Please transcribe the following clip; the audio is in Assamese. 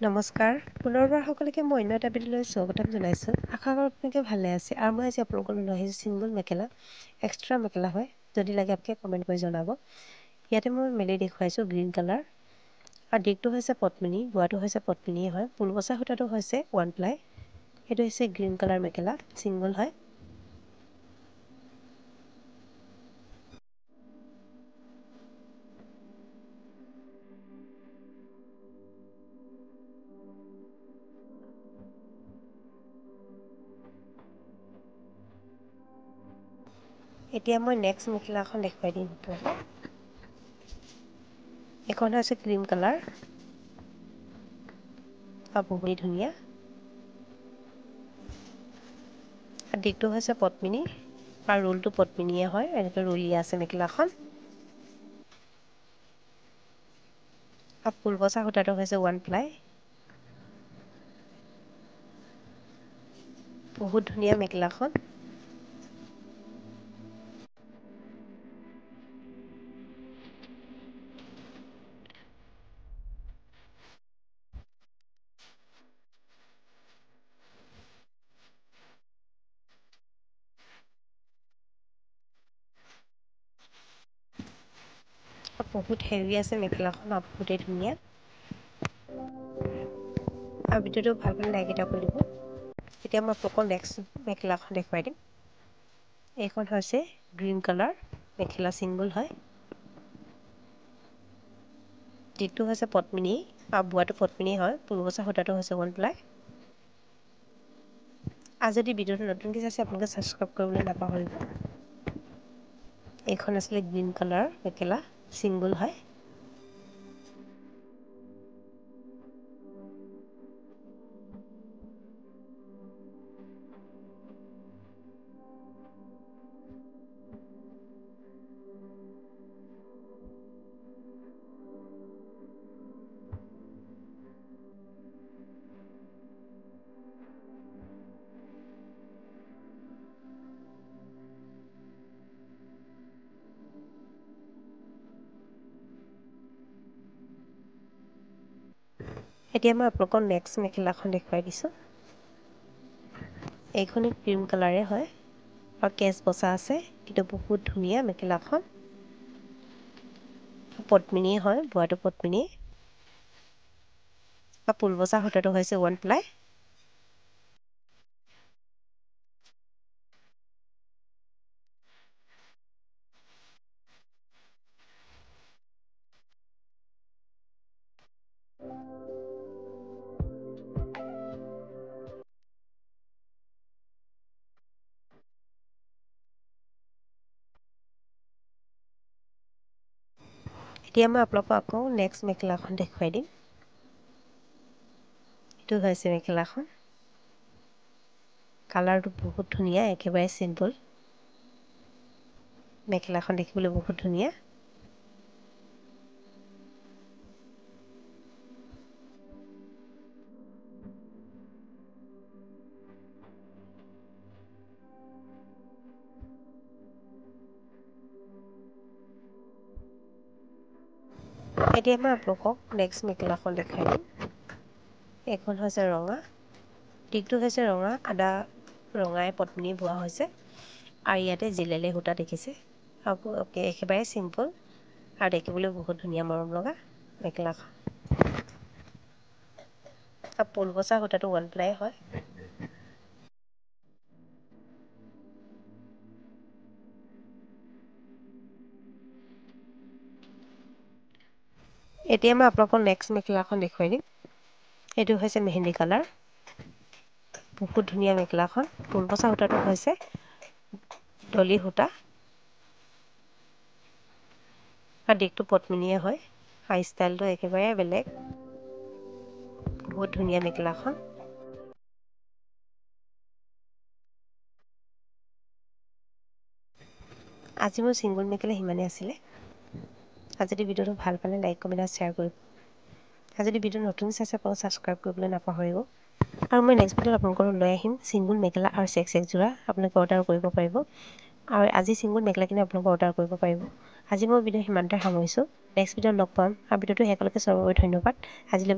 নমস্কাৰ পুনৰবাৰ সকলোকে মই অন্য এটা ভিডিঅ'লৈ স্বাগতম জনাইছোঁ। আশা কৰোঁ আপোনালোকে ভালে আছে আৰু মই আজি আপোনালোকক লৈ আহিছোঁ ছিংগল মেখেলা এক্সট্ৰা মেখেলা হয়। যদি লাগে আপোনালোকে কমেণ্ট কৰি জনাব। ইয়াতে মই মেলি দেখুৱাইছোঁ গ্ৰীণ কালাৰ আৰু দিশটো হৈছে পদ্মিনী, বোৱাটো হৈছে পদ্মিনীয়ে হয়। ফুল বচা সূতাটো হৈছে 1 প্লাই। সেইটো হৈছে গ্ৰীণ কালাৰ মেখেলা ছিংগল হয়। এতিয়া মই নেক্সট মেখেলাখন দেখুৱাই দিম আপোনালোকক। এইখন হৈছে ক্ৰীম কালাৰ আৰু বহুত ধুনীয়া। দিশটো হৈছে পদ্মিনী আৰু ৰোলটো পদ্মিনীয়ে হয়। এনেকৈ ৰুলিয়া আছে মেখেলাখন। আৰু ফুল বচা সূতাটো হৈছে 1 প্লাই। বহুত ধুনীয়া মেখেলাখন। বহুত হেভি আছে মেখেলাখন, বহুতেই ধুনীয়া। আৰু ভিডিঅ'টো ভাল পালে লাইক এটা কৰি দিব। এতিয়া মই আপোনালোকক নেক্সট মেখেলাখন দেখুৱাই দিম। এইখন হৈছে গ্ৰীণ কালাৰ মেখেলা ছিংগল হয়। দিশটো হৈছে পদ্মিনী আৰু বোৱাটো পদ্মিনী হয়। ফুল বচা সূতাটো হৈছে 1 প্লাই। আৰু যদি ভিডিঅ'টো নতুনকৈ চাইছে আপোনালোকে ছাবস্ক্ৰাইব কৰিবলৈ নাপাহৰিব। এইখন আছিলে গ্ৰীণ কালাৰ মেখেলা ছিংগল হয়। এতিয়া মই আপোনালোকক নেক্সট মেখেলাখন দেখুৱাই দিছোঁ। এইখনো ক্ৰীম কালাৰে হয় আৰু কেচ বচা আছে, কিন্তু বহুত ধুনীয়া মেখেলাখন। পদ্মিনীয়ে হয়, বোৱাটো পদ্মিনী আৰু ফুল বচা সূতাটো হৈছে 1 প্লাই। এতিয়া মই আপোনালোকক আকৌ নেক্সট মেখেলাখন দেখুৱাই দিম। এইটো হৈছে মেখেলাখন। কালাৰটো বহুত ধুনীয়া, একেবাৰে চিম্পল। মেখেলাখন দেখিবলৈ বহুত ধুনীয়া। এতিয়া মই আপোনালোকক নেক্সট মেখেলাখন দেখুৱাই দিম। এইখন হৈছে ৰঙা, দিশটো হৈছে ৰঙা, আদা ৰঙাই পদ্মিনী বোৱা হৈছে আৰু ইয়াতে জিলেলে সূতা দেখিছে। আৰু একেবাৰে চিম্পল আৰু দেখিবলৈ বহুত ধুনীয়া মৰম লগা মেখেলাখন। আৰু ফুল বচা সূতাটো 1 প্লাই হয়। এতিয়া মই আপোনালোকক নেক্সট মেখেলাখন দেখুৱাই দিম। এইটো হৈছে মেহেন্দি কালাৰ, বহুত ধুনীয়া মেখেলাখন। ফুল বচা সূতাটো হৈছে ডলি সূতা আৰু দিশটো পদ্মিনীয়ে হয়। আৰু ষ্টাইলটো একেবাৰে বেলেগ, বহুত ধুনীয়া মেখেলাখন। আজি মোৰ ছিংগল মেখেলা সিমানেই আছিলে। আৰু যদি ভিডিঅ'টো ভাল পালে লাইক কমেণ্ট আৰু শ্বেয়াৰ কৰিব। আৰু যদি ভিডিঅ' নতুন চাইছে আপোনালোকে ছাবস্ক্ৰাইব কৰিবলৈ নাপাহৰিব। আৰু মই নেক্সট ভিডিঅ'ত আপোনালোকক লৈ আহিম ছিংগল মেখেলা আৰু চেক্স একযোৰা আপোনালোকে অৰ্ডাৰ কৰিব পাৰিব। আৰু আজি ছিংগল মেখেলাখিনি আপোনালোকে অৰ্ডাৰ কৰিব পাৰিব। আজি মই ভিডিঅ' সিমানতে সামৰিছোঁ। নেক্সট ভিডিঅ'ত লগ পাম আৰু ভিডিঅ'টো শেষলৈকে চাবৰ বাবে ধন্যবাদ। আজিলৈ